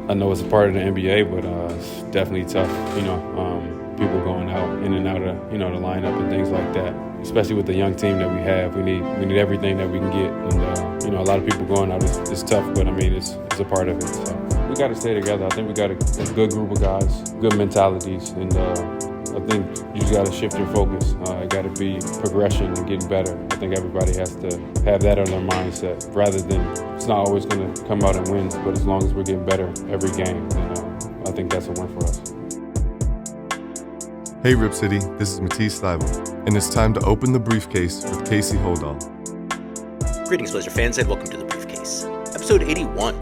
I know it's a part of the NBA, but it's definitely tough. People going out in and out of the lineup and things like that. Especially with the young team that we have, we need everything that we can get. And a lot of people going out is tough, but I mean it's a part of it. So we got to stay together. I think we got a good group of guys, good mentalities, and I think you just got to shift your focus. It got to be progression and getting better. I think everybody has to have that on their mindset rather than it's not always going to come out in wins, but as long as we're getting better every game, then I think that's a win for us. Hey Rip City, this is Matisse Stivel, and it's time to open the briefcase with Casey Holdall. Greetings, Blazer fans, and welcome to The Briefcase, episode 81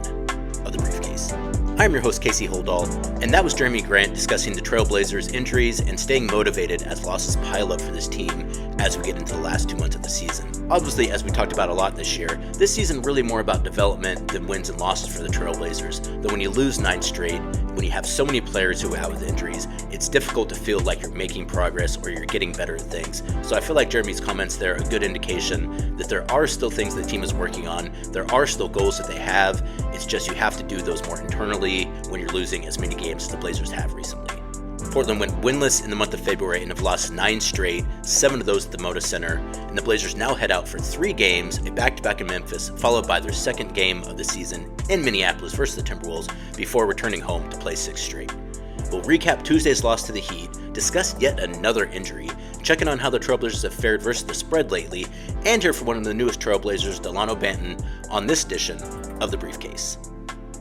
of The Briefcase. I'm your host, Casey Holdall, and that was Jerami Grant discussing the Trailblazers' injuries and staying motivated as losses pile up for this team as we get into the last 2 months of the season. Obviously, as we talked about a lot this year, this season really more about development than wins and losses for the Trailblazers. Though when you lose 9 straight, when you have so many players who are out with injuries, it's difficult to feel like you're making progress or you're getting better at things. So I feel like Jerami's comments there are a good indication that there are still things the team is working on. There are still goals that they have. It's just you have to do those more internally when you're losing as many games as the Blazers have recently. Portland went winless in the month of February and have lost 9 straight, 7 of those at the Moda Center, and the Blazers now head out for 3 games, a back-to-back in Memphis, followed by their second game of the season in Minneapolis versus the Timberwolves before returning home to play 6 straight. We'll recap Tuesday's loss to the Heat, discuss yet another injury, check in on how the Trailblazers have fared versus the spread lately, and hear from one of the newest Trailblazers, Dalano Banton, on this edition of The Briefcase.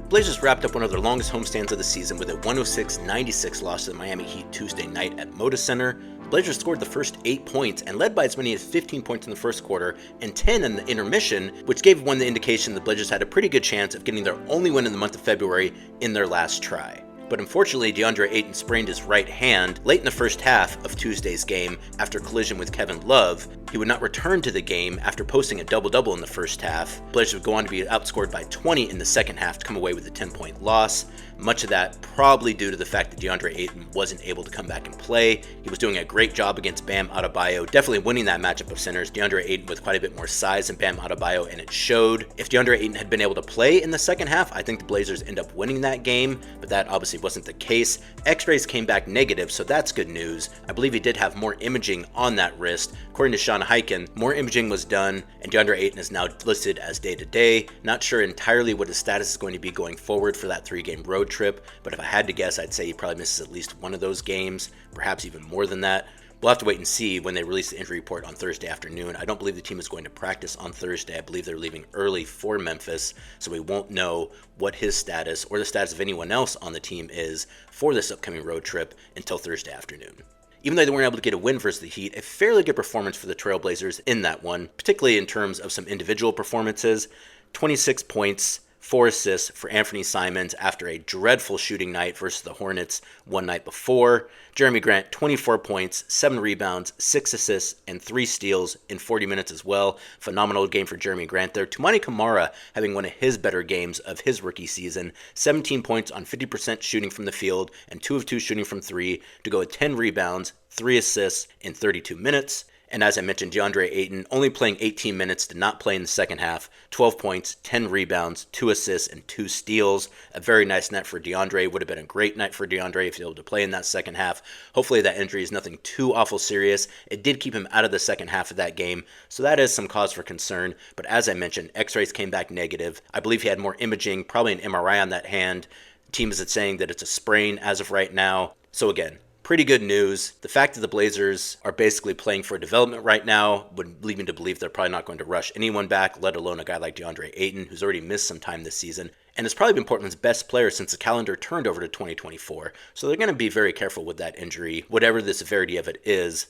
Blazers wrapped up one of their longest homestands of the season with a 106-96 loss to the Miami Heat Tuesday night at Moda Center. Blazers scored the first 8 points and led by as many as 15 points in the first quarter and 10 in the intermission, which gave one the indication the Blazers had a pretty good chance of getting their only win in the month of February in their last try. But unfortunately, Deandre Ayton sprained his right hand late in the first half of Tuesday's game after a collision with Kevin Love. He would not return to the game after posting a double-double in the first half. Blazers would go on to be outscored by 20 in the second half to come away with a 10-point loss. Much of that probably due to the fact that Deandre Ayton wasn't able to come back and play. He was doing a great job against Bam Adebayo, definitely winning that matchup of centers. Deandre Ayton with quite a bit more size than Bam Adebayo, and it showed. If Deandre Ayton had been able to play in the second half, I think the Blazers end up winning that game, but that obviously wasn't the case. X-rays came back negative, so that's good news. I believe he did have more imaging on that wrist. According to Sean Highkin, more imaging was done, and DeAndre Ayton is now listed as day-to-day. Not sure entirely what his status is going to be going forward for that 3-game road trip, but if I had to guess, I'd say he probably misses at least one of those games, perhaps even more than that. We'll have to wait and see when they release the injury report on Thursday afternoon. I don't believe the team is going to practice on Thursday. I believe they're leaving early for Memphis, so we won't know what his status or the status of anyone else on the team is for this upcoming road trip until Thursday afternoon. Even though they weren't able to get a win versus the Heat, a fairly good performance for the Trailblazers in that one, particularly in terms of some individual performances. 26 points, 4 assists for Anthony Simons after a dreadful shooting night versus the Hornets one night before. Jerami Grant, 24 points, 7 rebounds, 6 assists, and 3 steals in 40 minutes as well. Phenomenal game for Jerami Grant there. Toumani Camara having one of his better games of his rookie season. 17 points on 50% shooting from the field and 2 of 2 shooting from 3 to go with 10 rebounds, 3 assists in 32 minutes. And as I mentioned, DeAndre Ayton only playing 18 minutes, did not play in the second half. 12 points, 10 rebounds, 2 assists, and 2 steals. A very nice night for DeAndre. Would have been a great night for DeAndre if he was able to play in that second half. Hopefully that injury is nothing too awful serious. It did keep him out of the second half of that game, so that is some cause for concern. But as I mentioned, X-rays came back negative. I believe he had more imaging, probably an MRI on that hand. The team is saying that it's a sprain as of right now. So again, pretty good news. The fact that the Blazers are basically playing for development right now would lead me to believe they're probably not going to rush anyone back, let alone a guy like DeAndre Ayton, who's already missed some time this season, and has probably been Portland's best player since the calendar turned over to 2024. So they're going to be very careful with that injury, whatever the severity of it is.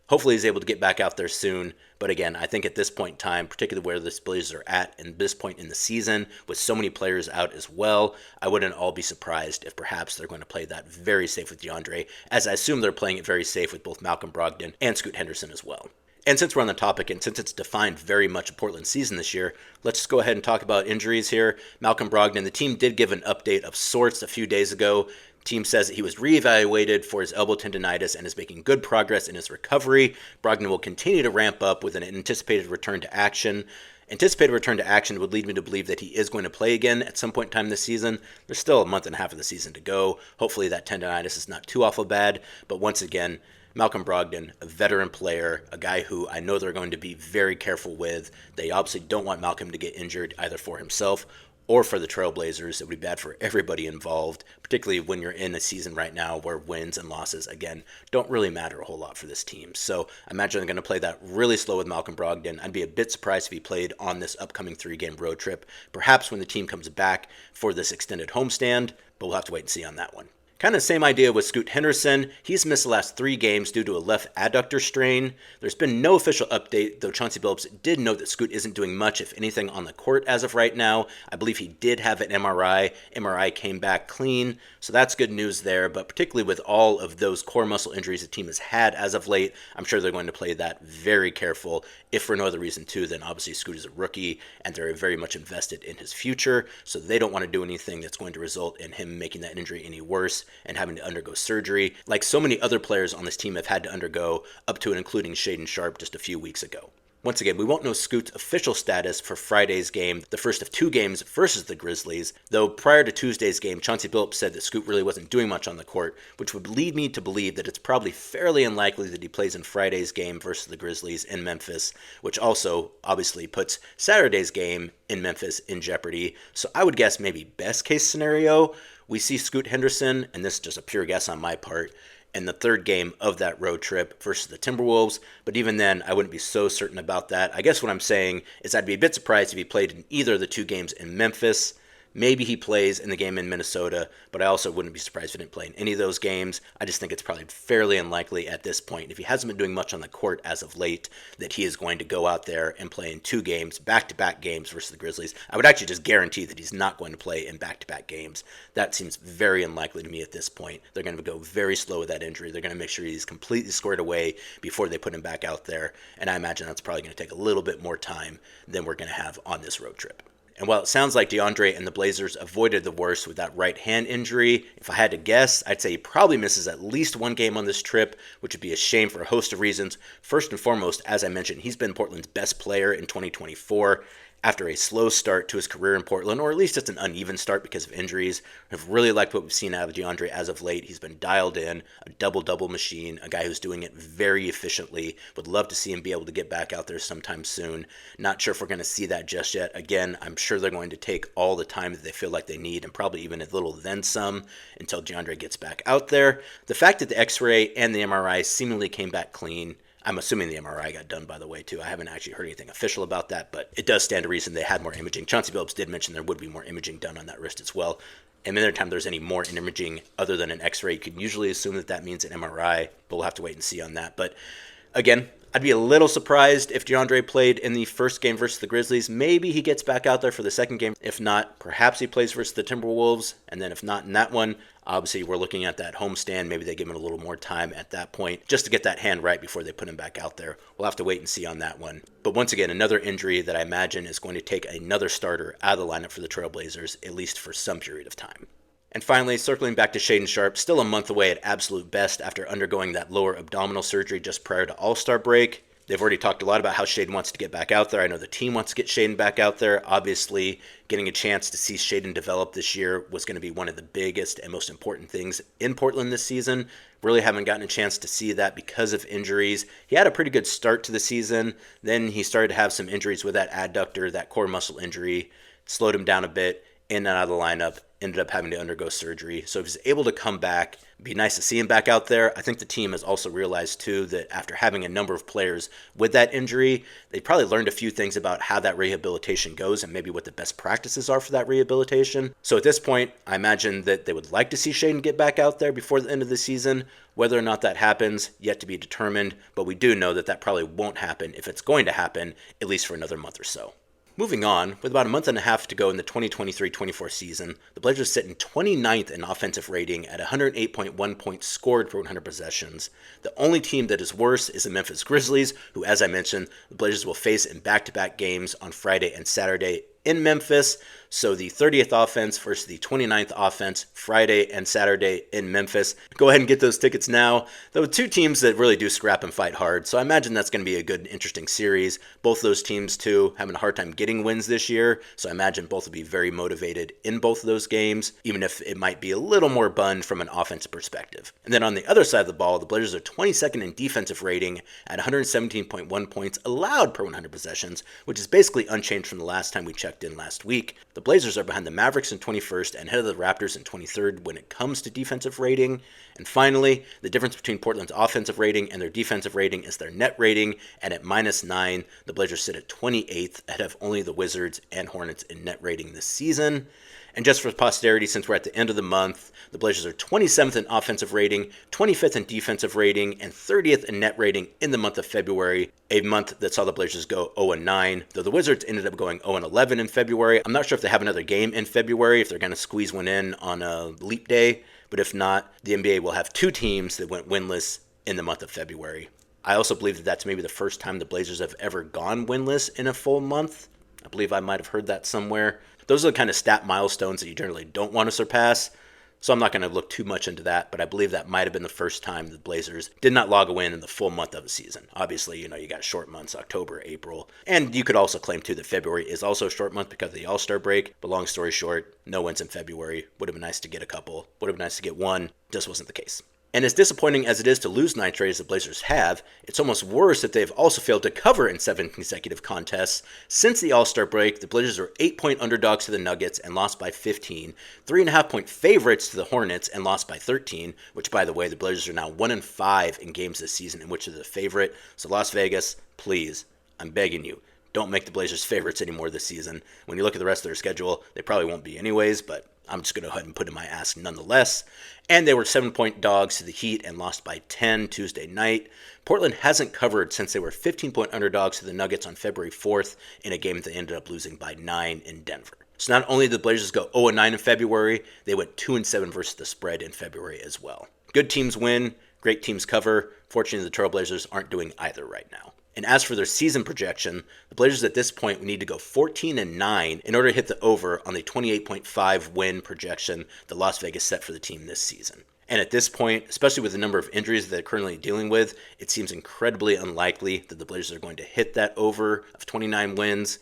Hopefully he's able to get back out there soon. But again, I think at this point in time, particularly where the Blazers are at in this point in the season, with so many players out as well, I wouldn't all be surprised if perhaps they're going to play that very safe with DeAndre, as I assume they're playing it very safe with both Malcolm Brogdon and Scoot Henderson as well. And since we're on the topic, and since it's defined very much a Portland season this year, let's just go ahead and talk about injuries here. Malcolm Brogdon, the team did give an update of sorts a few days ago. Team says that he was reevaluated for his elbow tendonitis and is making good progress in his recovery. Brogdon will continue to ramp up with an anticipated return to action. anticipated return to action would lead me to believe that he is going to play again at some point in time this season. There's still a month and a half of the season to go. Hopefully that tendonitis is not too awful bad. But once again, Malcolm Brogdon, a veteran player, a guy who I know they're going to be very careful with. They obviously don't want Malcolm to get injured either for himself or for the Trailblazers. It would be bad for everybody involved, particularly when you're in a season right now where wins and losses, again, don't really matter a whole lot for this team. So I imagine they're going to play that really slow with Malcolm Brogdon. I'd be a bit surprised if he played on this upcoming 3-game road trip, perhaps when the team comes back for this extended homestand, but we'll have to wait and see on that one. Kind of the same idea with Scoot Henderson. He's missed the last 3 games due to a left adductor strain. There's been no official update, though Chauncey Billups did note that Scoot isn't doing much, if anything, on the court as of right now. I believe he did have an MRI. MRI came back clean, so that's good news there. But particularly with all of those core muscle injuries the team has had as of late, I'm sure they're going to play that very careful. If for no other reason, too, then obviously Scoot is a rookie, and they're very much invested in his future, so they don't want to do anything that's going to result in him making that injury any worse and having to undergo surgery, like so many other players on this team have had to undergo, up to and including Shaedon Sharpe just a few weeks ago. Once again, we won't know Scoot's official status for Friday's game, the first of 2 games versus the Grizzlies, though prior to Tuesday's game, Chauncey Billups said that Scoot really wasn't doing much on the court, which would lead me to believe that it's probably fairly unlikely that he plays in Friday's game versus the Grizzlies in Memphis, which also obviously puts Saturday's game in Memphis in jeopardy. So I would guess maybe best case scenario, we see Scoot Henderson, and this is just a pure guess on my part, in the 3rd game of that road trip versus the Timberwolves. But even then, I wouldn't be so certain about that. I guess what I'm saying is I'd be a bit surprised if he played in either of the 2 games in Memphis. Maybe he plays in the game in Minnesota, but I also wouldn't be surprised if he didn't play in any of those games. I just think it's probably fairly unlikely at this point, if he hasn't been doing much on the court as of late, that he is going to go out there and play in 2 games, back-to-back games versus the Grizzlies. I would actually just guarantee that he's not going to play in back-to-back games. That seems very unlikely to me at this point. They're going to go very slow with that injury. They're going to make sure he's completely squared away before they put him back out there, and I imagine that's probably going to take a little bit more time than we're going to have on this road trip. And while it sounds like Deandre and the Blazers avoided the worst with that right hand injury, if I had to guess, I'd say he probably misses at least 1 game on this trip, which would be a shame for a host of reasons. First and foremost, as I mentioned, he's been Portland's best player in 2024. After a slow start to his career in Portland, or at least just an uneven start because of injuries. I've really liked what we've seen out of Deandre as of late. He's been dialed in, a double-double machine, a guy who's doing it very efficiently. Would love to see him be able to get back out there sometime soon. Not sure if we're going to see that just yet. Again, I'm sure they're going to take all the time that they feel like they need, and probably even a little then some, until Deandre gets back out there. The fact that the X-ray and the MRI seemingly came back clean, I'm assuming the MRI got done, by the way, too. I haven't actually heard anything official about that, but it does stand to reason they had more imaging. Chauncey Billups did mention there would be more imaging done on that wrist as well. And any time there's any more imaging other than an X-ray, you can usually assume that that means an MRI, but we'll have to wait and see on that. But again, I'd be a little surprised if Deandre played in the 1st game versus the Grizzlies. Maybe he gets back out there for the 2nd game. If not, perhaps he plays versus the Timberwolves. And then if not in that one, obviously we're looking at that homestand. Maybe they give him a little more time at that point just to get that hand right before they put him back out there. We'll have to wait and see on that one. But once again, another injury that I imagine is going to take another starter out of the lineup for the Trailblazers, at least for some period of time. And finally, circling back to Shaedon Sharpe, still a month away at absolute best after undergoing that lower abdominal surgery just prior to All-Star break. They've already talked a lot about how Shaedon wants to get back out there. I know the team wants to get Shaedon back out there. Obviously, getting a chance to see Shaedon develop this year was going to be one of the biggest and most important things in Portland this season. Really haven't gotten a chance to see that because of injuries. He had a pretty good start to the season. Then he started to have some injuries with that adductor, that core muscle injury. Slowed him down a bit, in and out of the lineup. Ended up having to undergo surgery. So if he's able to come back, it'd be nice to see him back out there. I think the team has also realized, too, that after having a number of players with that injury, they probably learned a few things about how that rehabilitation goes and maybe what the best practices are for that rehabilitation. So at this point, I imagine that they would like to see Shaedon get back out there before the end of the season. Whether or not that happens, yet to be determined, but we do know that that probably won't happen if it's going to happen, at least for another month or so. Moving on, with about a month and a half to go in the 2023-24 season, the Blazers sit in 29th in offensive rating at 108.1 points scored per 100 possessions. The only team that is worse is the Memphis Grizzlies, who, as I mentioned, the Blazers will face in back-to-back games on Friday and Saturday in Memphis. So the 30th offense versus the 29th offense, Friday and Saturday in Memphis. Go ahead and get those tickets now. There were two teams that really do scrap and fight hard, so I imagine that's going to be a good, interesting series. Both those teams, too, having a hard time getting wins this year, so I imagine both will be very motivated in both of those games, even if it might be a little more bun from an offensive perspective. And then on the other side of the ball, the Blazers are 22nd in defensive rating at 117.1 points allowed per 100 possessions, which is basically unchanged from the last time we checked in last week. The Blazers are behind the Mavericks in 21st and ahead of the Raptors in 23rd when it comes to defensive rating. And finally, the difference between Portland's offensive rating and their defensive rating is their net rating, and at -9, the Blazers sit at 28th, ahead of only the Wizards and Hornets in net rating this season. And just for posterity, since we're at the end of the month, the Blazers are 27th in offensive rating, 25th in defensive rating, and 30th in net rating in the month of February, a month that saw the Blazers go 0-9, though the Wizards ended up going 0-11 in February. I'm not sure if they have another game in February, if they're going to squeeze one in on a leap day, but if not, the NBA will have two teams that went winless in the month of February. I also believe that that's maybe the first time the Blazers have ever gone winless in a full month. I believe I might have heard that somewhere. Those are the kind of stat milestones that you generally don't want to surpass, so I'm not going to look too much into that, but I believe that might have been the first time the Blazers did not log a win in the full month of a season. Obviously, you got short months, October, April, and you could also claim, too, that February is also a short month because of the All-Star break, but long story short, no wins in February. Would have been nice to get a couple, would have been nice to get one, just wasn't the case. And as disappointing as it is to lose 9 straight as the Blazers have, it's almost worse that they've also failed to cover in 7 consecutive contests. Since the All-Star break, the Blazers are 8-point underdogs to the Nuggets and lost by 15, 3.5-point favorites to the Hornets and lost by 13, which, by the way, the Blazers are now 1-5 in games this season in which they're the favorite. So Las Vegas, please, I'm begging you, don't make the Blazers favorites anymore this season. When you look at the rest of their schedule, they probably won't be anyways, but I'm just going to go ahead and put in my ask nonetheless. And they were 7-point dogs to the Heat and lost by 10 Tuesday night. Portland hasn't covered since they were 15-point underdogs to the Nuggets on February 4th in a game that they ended up losing by 9 in Denver. So not only did the Blazers go 0-9 in February, they went 2-7 versus the spread in February as well. Good teams win, great teams cover. Fortunately, the Trailblazers aren't doing either right now. And as for their season projection, the Blazers at this point would need to go 14-9 in order to hit the over on the 28.5 win projection that Las Vegas set for the team this season. And at this point, especially with the number of injuries that they're currently dealing with, it seems incredibly unlikely that the Blazers are going to hit that over of 29 wins.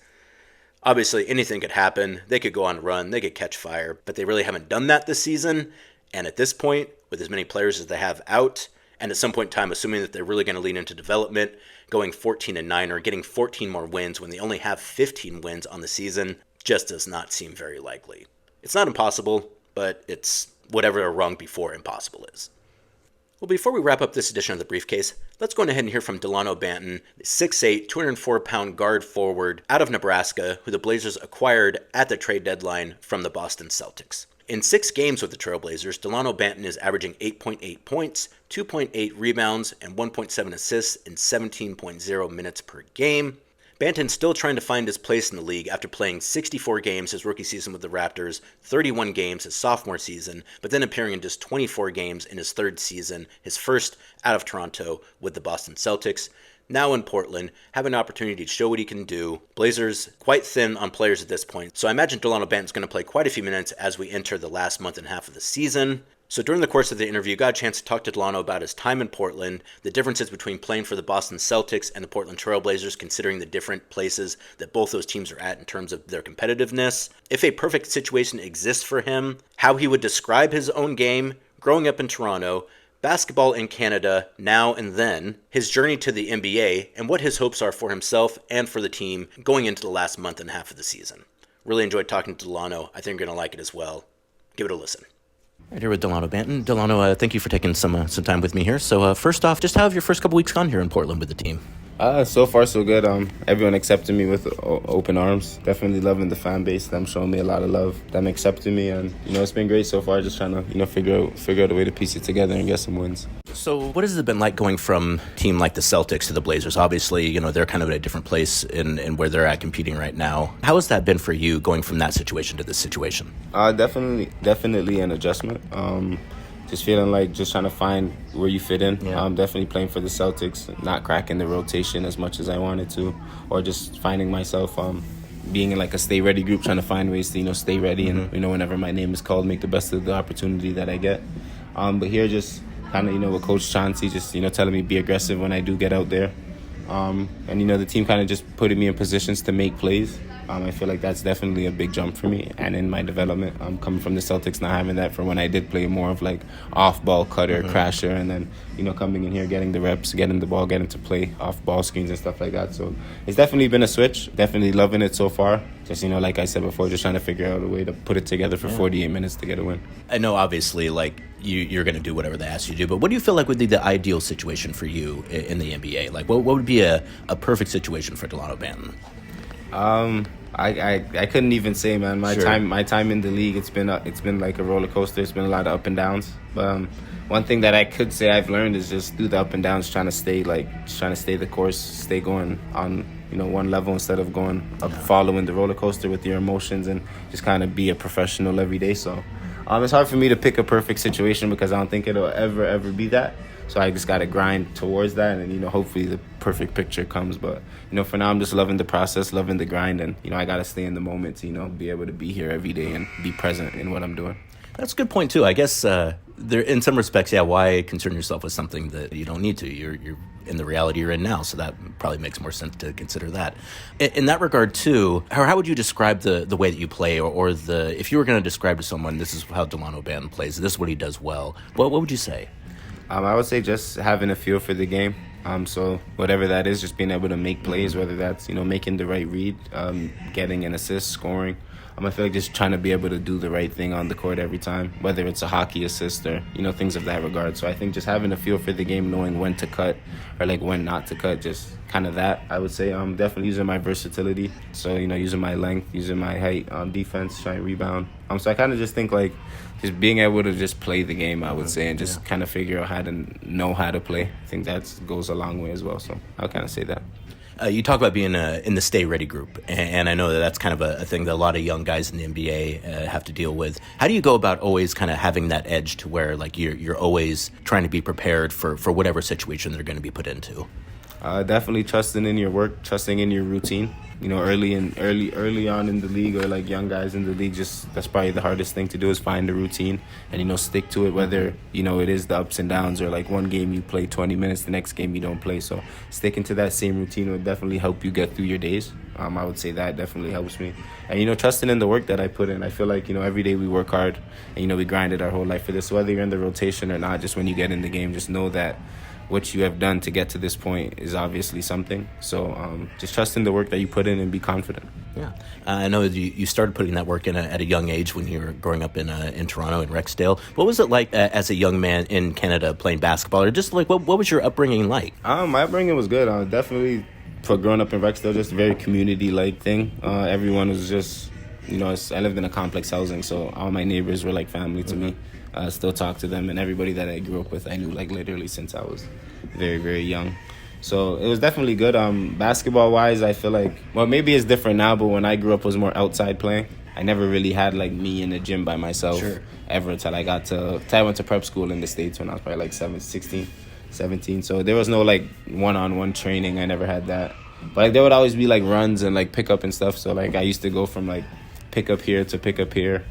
Obviously, anything could happen. They could go on a run, they could catch fire, but they really haven't done that this season. And at this point, with as many players as they have out, and at some point in time, assuming that they're really going to lean into development, going 14-9 or getting 14 more wins when they only have 15 wins on the season just does not seem very likely. It's not impossible, but it's whatever a rung before impossible is. Well, before we wrap up this edition of The Briefcase, let's go ahead and hear from Dalano Banton, the 6'8", 204-pound guard forward out of Nebraska, who the Blazers acquired at the trade deadline from the Boston Celtics. In 6 games with the Trailblazers, Dalano Banton is averaging 8.8 points, 2.8 rebounds, and 1.7 assists in 17.0 minutes per game. Banton's still trying to find his place in the league after playing 64 games his rookie season with the Raptors, 31 games his sophomore season, but then appearing in just 24 games in his third season, his first out of Toronto with the Boston Celtics. Now in Portland, have an opportunity to show what he can do. Blazers quite thin on players at this point, so I imagine Dalano Banton's going to play quite a few minutes as we enter the last month and a half of the season. So during the course of the interview, got a chance to talk to Dalano about his time in Portland, the differences between playing for the Boston Celtics and the Portland Trailblazers, considering the different places that both those teams are at in terms of their competitiveness, if a perfect situation exists for him, how he would describe his own game, growing up in Toronto, basketball in Canada now and then, his journey to the NBA, and what his hopes are for himself and for the team going into the last month and a half of the season. Really enjoyed talking to Dalano. I think you're going to like it as well. Give it a listen. Right here with Dalano Banton. Dalano, thank you for taking some time with me here. So first off, just how have your first couple weeks gone here in Portland with the team? So far, so good. Everyone accepted me with open arms. Definitely loving the fan base. Them showing me a lot of love. Them accepting me, and it's been great so far. Just trying to figure out a way to piece it together and get some wins. So, what has it been like going from a team like the Celtics to the Blazers? Obviously, they're kind of at a different place in where they're at competing right now. How has that been for you going from that situation to this situation? Definitely an adjustment. Just feeling like just trying to find where you fit in. Yeah. Definitely playing for the Celtics, not cracking the rotation as much as I wanted to, or just finding myself, being in like a stay ready group, trying to find ways to, stay ready and, whenever my name is called, make the best of the opportunity that I get. But here just kind of, with Coach Chauncey just, telling me be aggressive when I do get out there. And, the team kind of just putting me in positions to make plays. I feel like that's definitely a big jump for me and in my development. I'm coming from the Celtics, not having that from when I did play more of like off-ball cutter, crasher, and then, coming in here, getting the reps, getting the ball, getting to play off-ball screens and stuff like that. So it's definitely been a switch. Definitely loving it so far. Just, like I said before, just trying to figure out a way to put it together for 48 minutes to get a win. I know, obviously, like, you're going to do whatever they ask you to do, but what do you feel like would be the ideal situation for you in the NBA? Like, what would be a perfect situation for Dalano Banton? I couldn't even say, man. My time in the league, it's been like a roller coaster. It's been a lot of up and downs. But one thing that I could say I've learned is just do the up and downs, trying to stay the course, stay going on one level instead of going up, following the roller coaster with your emotions, and just kind of be a professional every day. So it's hard for me to pick a perfect situation because I don't think it'll ever be that. So I just got to grind towards that, and, hopefully the perfect picture comes. But, for now, I'm just loving the process, loving the grind, and, I got to stay in the moment to, be able to be here every day and be present in what I'm doing. That's a good point, too. I guess there, in some respects, why concern yourself with something that you don't need to? You're in the reality you're in now, so that probably makes more sense to consider that. In that regard, too, how would you describe the way that you play, or if you were going to describe to someone, this is how Dalano Banton plays, this is what he does well, what would you say? I would say just having a feel for the game. So whatever that is, just being able to make plays, whether that's, making the right read, getting an assist, scoring. I feel like just trying to be able to do the right thing on the court every time, whether it's a hockey assist or, things of that regard. So I think just having a feel for the game, knowing when to cut or like when not to cut, just kind of that, I would say. Definitely using my versatility. So, using my length, using my height on defense, trying to rebound. So I kind of just think like just being able to just play the game, I would say, and just kind of figure out how to know how to play. I think that goes a long way as well. So I'll kind of say that. You talk about being in the stay ready group, and I know that's kind of a thing that a lot of young guys in the NBA have to deal with. How do you go about always kind of having that edge to where like you're always trying to be prepared for whatever situation they're going to be put into? Definitely trusting in your work, trusting in your routine. Early on in the league, or like young guys in the league, just that's probably the hardest thing to do is find a routine and stick to it. Whether it is the ups and downs, or like one game you play 20 minutes, the next game you don't play. So sticking to that same routine would definitely help you get through your days. I would say that definitely helps me. And trusting in the work that I put in. I feel like every day we work hard, and we grinded our whole life for this. So whether you're in the rotation or not, just when you get in the game, just know that what you have done to get to this point is obviously something. So just trust in the work that you put in and be confident. Yeah. I know you started putting that work in at a young age when you were growing up in Toronto, in Rexdale. What was it like as a young man in Canada playing basketball? Or just like, what was your upbringing like? My upbringing was good. Definitely, for growing up in Rexdale, just a very community-like thing. Everyone was just, I lived in a complex housing, so all my neighbors were like family to me. I still talk to them, and everybody that I grew up with, I knew like literally since I was very, very young. So it was definitely good. Basketball-wise, I feel like, well, maybe it's different now, but when I grew up, it was more outside playing. I never really had like me in the gym by myself ever until I went to prep school in the States when I was probably like 16, 17. So there was no like one-on-one training. I never had that. But like there would always be like runs and like pickup and stuff. So like I used to go from like pick up here to pick up here.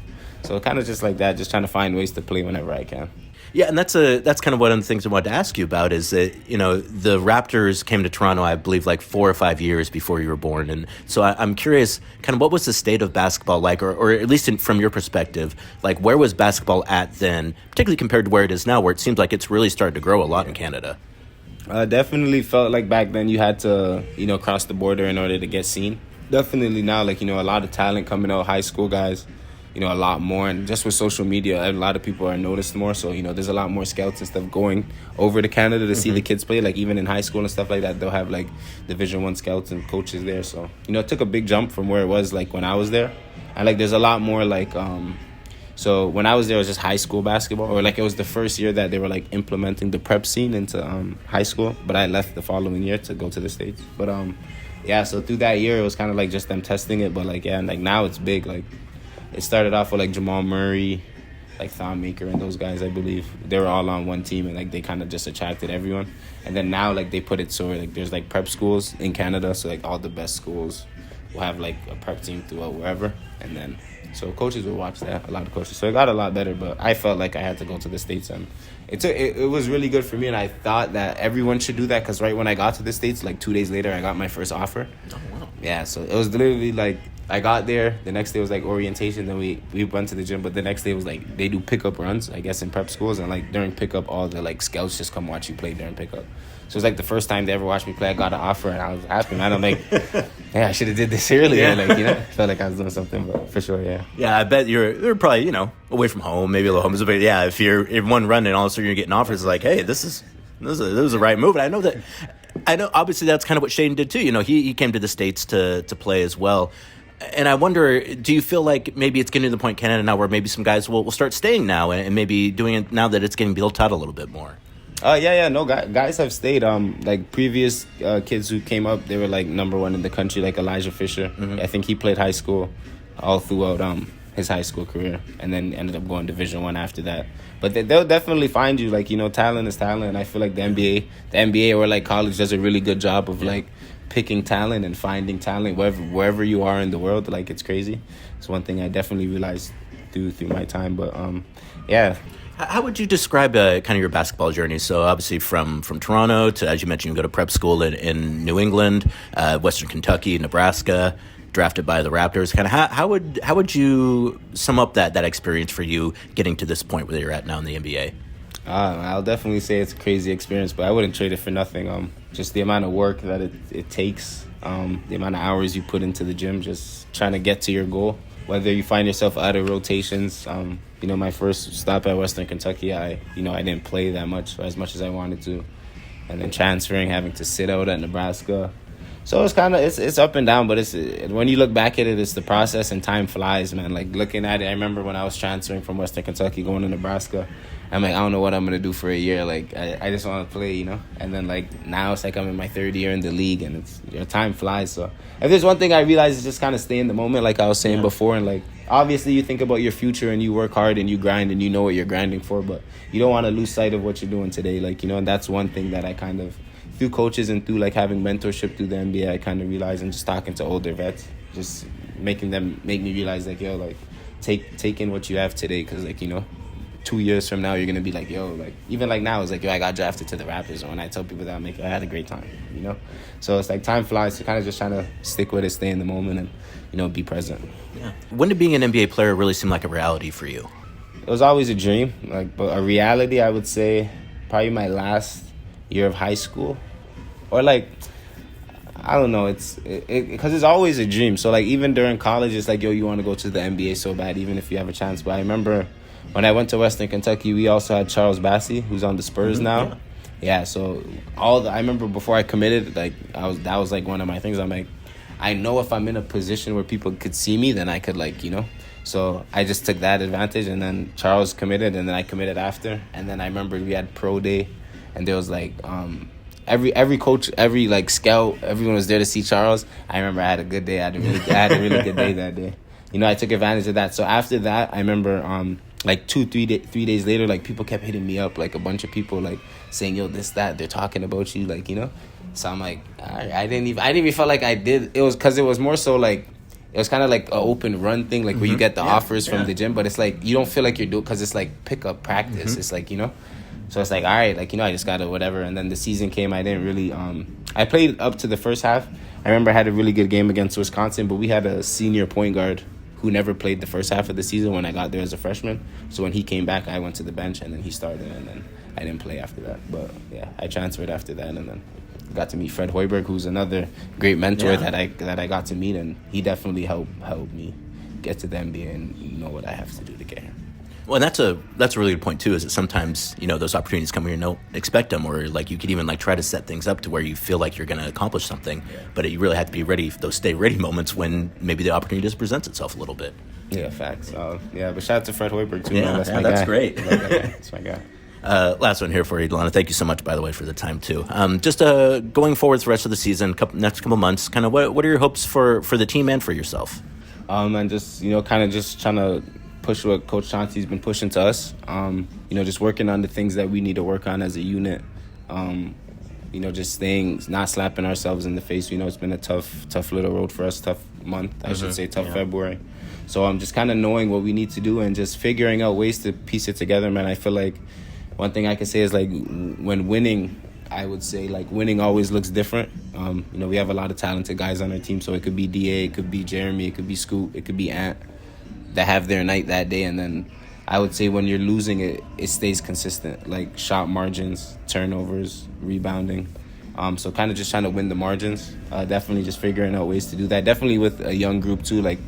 So kind of just like that, just trying to find ways to play whenever I can. Yeah, and that's kind of one of the things I wanted to ask you about is that, the Raptors came to Toronto, I believe, like 4 or 5 years before you were born. And so I'm curious, kind of what was the state of basketball like, or at least from your perspective, like where was basketball at then, particularly compared to where it is now, where it seems like it's really started to grow a lot in Canada? Definitely felt like back then you had to, cross the border in order to get seen. Definitely now, like, a lot of talent coming out, high school guys, a lot more. And just with social media, a lot of people are noticed more. So, there's a lot more scouts and stuff going over to Canada to see the kids play. Like, even in high school and stuff like that, they'll have, like, Division I scouts and coaches there. So, it took a big jump from where it was, like, when I was there. And, like, there's a lot more, like, so when I was there, it was just high school basketball. Or, like, it was the first year that they were, like, implementing the prep scene into high school. But I left the following year to go to the States. But, yeah, so through that year, it was kind of, like, just them testing it. But, like, yeah, and, like, now it's big, like, it started off with, like, Jamal Murray, like, Thon Maker and those guys, I believe. They were all on one team, and, like, they kind of just attracted everyone. And then now, like, they put it so, like, there's, like, prep schools in Canada. So, like, all the best schools we'll have like a prep team throughout wherever, and then so coaches will watch that, a lot of coaches. So it got a lot better, but I felt like I had to go to the States, and it was really good for me, and I thought that everyone should do that, because right when I got to the States, like 2 days later, I got my first offer. Oh, wow. Yeah, so it was literally like, I got there, the next day was like orientation, then we went to the gym, but the next day was like, they do pickup runs, I guess, in prep schools, and like during pickup, all the like scouts just come watch you play during pickup. So it was like the first time they ever watched me play, I got an offer, and I was happy, man. I'm like, yeah, I should have did this earlier, like, you know, I felt like I was doing something, but for sure, yeah. Yeah, I bet you're probably, you know, away from home, maybe a little home. But yeah, if you're in one run and all of a sudden you're getting offers, like, hey, this was a right move. And I know obviously that's kind of what Shane did too. You know, he came to the States to play as well. And I wonder, do you feel like maybe it's getting to the point in Canada now where maybe some guys will start staying now and maybe doing it now that it's getting built out a little bit more? No, guys have stayed. Like previous kids who came up, they were like number one in the country, like Elijah Fisher. Mm-hmm. I think he played high school all throughout his high school career, and then ended up going Division I after that. But they'll definitely find you. Like, you know, talent is talent, and I feel like the NBA or like college does a really good job of like picking talent and finding talent wherever you are in the world. Like, it's crazy. It's one thing I definitely realized through my time. But yeah. How would you describe kind of your basketball journey? So obviously from Toronto to, as you mentioned, you go to prep school in New England, Western Kentucky, Nebraska, drafted by the Raptors. Kind of how would you sum up that experience for you getting to this point where you're at now in the NBA? I'll definitely say it's a crazy experience, but I wouldn't trade it for nothing. Just the amount of work that it takes, the amount of hours you put into the gym, just trying to get to your goal. Whether you find yourself out of rotations, you know, my first stop at Western Kentucky, I didn't play that much or as much as I wanted to, and then transferring, having to sit out at Nebraska. So it's kind of it's up and down, but it's when you look back at it, it's the process, and time flies, man. Like looking at it, I remember when I was transferring from Western Kentucky going to Nebraska, I'm like, I don't know what I'm gonna do for a year. Like I just want to play, you know. And then like now it's like I'm in my third year in the league, and your time flies. So if there's one thing I realize is just kind of stay in the moment, like I was saying before, and like obviously you think about your future and you work hard and you grind and you know what you're grinding for, but you don't want to lose sight of what you're doing today, like, you know. And that's one thing that I kind of, through coaches and through like having mentorship through the NBA, I kind of realized, and just talking to older vets, just make me realize like, yo, like take in what you have today, because like, you know, 2 years from now you're gonna be like, yo, like even like now it's like, yo, I got drafted to the Raptors, and when I tell people that, I had a great time, you know. So it's like time flies, so kind of just trying to stick with it, stay in the moment, and, you know, be present. Yeah. When did being an NBA player really seem like a reality for you? It was always a dream, like, but a reality, I would say probably my last year of high school. Or like, I don't know, because it's always a dream. So like even during college, it's like, yo, you want to go to the NBA so bad, even if you have a chance. But I remember when I went to Western Kentucky, we also had Charles Bassey, who's on the Spurs now. Yeah, so I remember before I committed, like that was like one of my things. I'm like, I know if I'm in a position where people could see me, then I could, like, you know. So I just took that advantage, and then Charles committed, and then I committed after. And then I remember we had pro day, and there was like every coach, every like scout, everyone was there to see Charles. I remember I had a good day. I had a really good day that day. You know, I took advantage of that. So after that, I remember like 3 days later, like people kept hitting me up, like a bunch of people, like saying, yo, this, that, they're talking about you, like, you know. So I'm like, I didn't even feel like I did. It was because it was more so like, it was kind of like an open run thing, like where you get the offers from the gym, but it's like you don't feel like you're doing, because it's like pickup practice. It's like, you know. So it's like, all right, like, you know, I just got to whatever. And then the season came. I didn't really I played up to the first half. I remember I had a really good game against Wisconsin, but we had a senior point guard who never played the first half of the season when I got there as a freshman. So when he came back, I went to the bench, and then he started, and then I didn't play after that. But yeah, I transferred after that, and then got to meet Fred Hoiberg, who's another great mentor that I got to meet, and he definitely helped me get to the NBA and know what I have to do to get here. Well, and that's a really good point too. Is that sometimes, you know, those opportunities come when you don't expect them, or like you could even like try to set things up to where you feel like you're going to accomplish something, but you really have to be ready for those stay ready moments when maybe the opportunity just presents itself a little bit. Yeah, facts. But shout out to Fred Hoiberg too. Yeah, man. that's my guy. Great. That's my guy. Last one here for you, Dalano. Thank you so much, by the way, for the time too. Just going forward the rest of the season, next couple months, kind of what are your hopes for the team and for yourself? And just, you know, kind of just trying to push what Coach Chauncey's been pushing to us. You know, just working on the things that we need to work on as a unit. just not slapping ourselves in the face. It's been a tough little road for us, tough month, I should say, tough February. So I'm just kind of knowing what we need to do and just figuring out ways to piece it together, man. I feel like one thing I can say is, like, when winning, I would say, like, winning always looks different. We have a lot of talented guys on our team, so it could be DA, it could be Jeremy, it could be Scoot, it could be Ant that have their night that day. And then I would say when you're losing, it stays consistent, like shot margins, turnovers, rebounding. So kind of just trying to win the margins. Definitely just figuring out ways to do that. Definitely with a young group too, like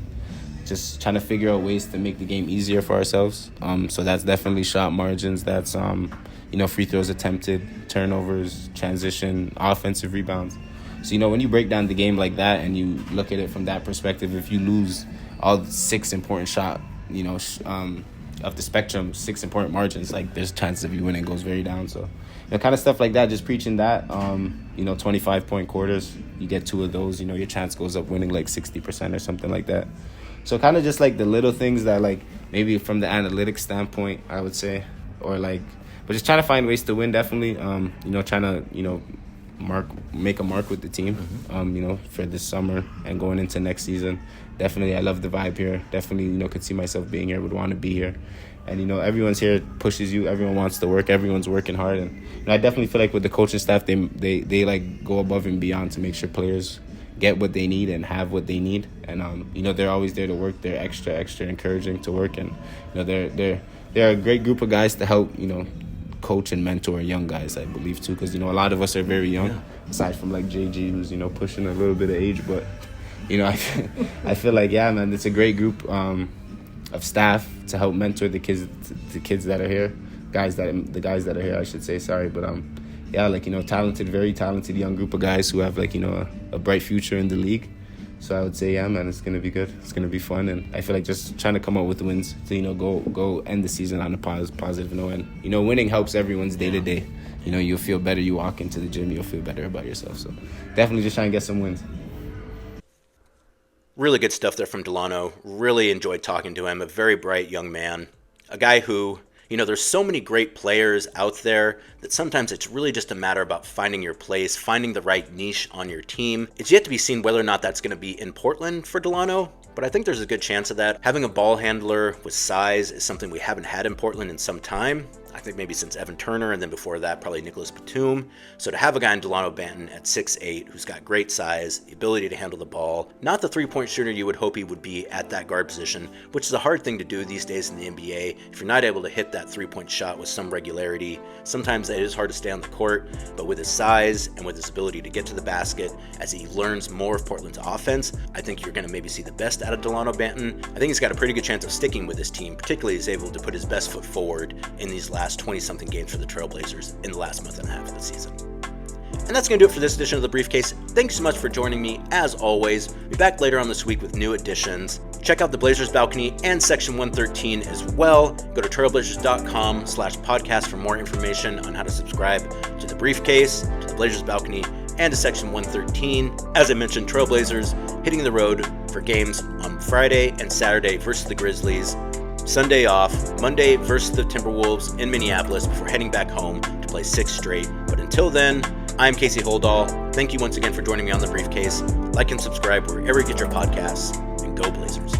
just trying to figure out ways to make the game easier for ourselves. So that's definitely shot margins. That's free throws attempted, turnovers, transition, offensive rebounds. So when you break down the game like that and you look at it from that perspective, if you lose all 6 important shot, of the spectrum, 6 important margins, like there's chances of you winning goes very down. So kind of stuff like that, just preaching that. 25-point quarters, you get 2 of those, your chance goes up winning like 60% or something like that. So kind of just like the little things that, like, maybe from the analytics standpoint, I would say, or like, but just trying to find ways to win. Definitely, trying to make a mark with the team, for this summer and going into next season. Definitely, I love the vibe here. Definitely, could see myself being here, would want to be here. And, everyone's here, pushes you. Everyone wants to work. Everyone's working hard. And I definitely feel like with the coaching staff, they like go above and beyond to make sure players get what they need and have what they need. And, they're always there to work. They're extra encouraging to work. And, they're a great group of guys to help, coach and mentor young guys, I believe, too. Because, a lot of us are very young, aside from, like, JG, who's, pushing a little bit of age. But, I feel like, yeah, man, it's a great group of staff to help mentor the kids that are here. The guys that are here, I should say, sorry. But, talented, very talented young group of guys who have, like, a bright future in the league. So I would say, yeah, man, it's going to be good. It's going to be fun. And I feel like just trying to come up with wins to, go end the season on a positive note. And, winning helps everyone's day-to-day. You'll feel better. You walk into the gym, you'll feel better about yourself. So definitely just trying to get some wins. Really good stuff there from Dalano. Really enjoyed talking to him. A very bright young man. A guy who, there's so many great players out there that sometimes it's really just a matter about finding your place, finding the right niche on your team. It's yet to be seen whether or not that's going to be in Portland for Dalano, but I think there's a good chance of that. Having a ball handler with size is something we haven't had in Portland in some time. I think maybe since Evan Turner, and then before that, probably Nicholas Batum. So to have a guy in Dalano Banton at 6'8", who's got great size, the ability to handle the ball, not the three-point shooter you would hope he would be at that guard position, which is a hard thing to do these days in the NBA. If you're not able to hit that three-point shot with some regularity, sometimes it is hard to stay on the court, but with his size and with his ability to get to the basket, as he learns more of Portland's offense, I think you're going to maybe see the best out of Dalano Banton. I think he's got a pretty good chance of sticking with this team, particularly as he's able to put his best foot forward in these last 20-something games for the Trailblazers in the last month and a half of the season. And that's going to do it for this edition of The Briefcase. Thanks so much for joining me, as always. Be back later on this week with new editions. Check out the Blazers Balcony and Section 113 as well. Go to trailblazers.com/podcast for more information on how to subscribe to The Briefcase, to the Blazers Balcony, and to Section 113. As I mentioned, Trailblazers hitting the road for games on Friday and Saturday versus the Grizzlies. Sunday off, Monday versus the Timberwolves in Minneapolis before heading back home to play 6 straight. But until then, I'm Casey Holdahl. Thank you once again for joining me on The Briefcase. Like and subscribe wherever you get your podcasts, and go Blazers.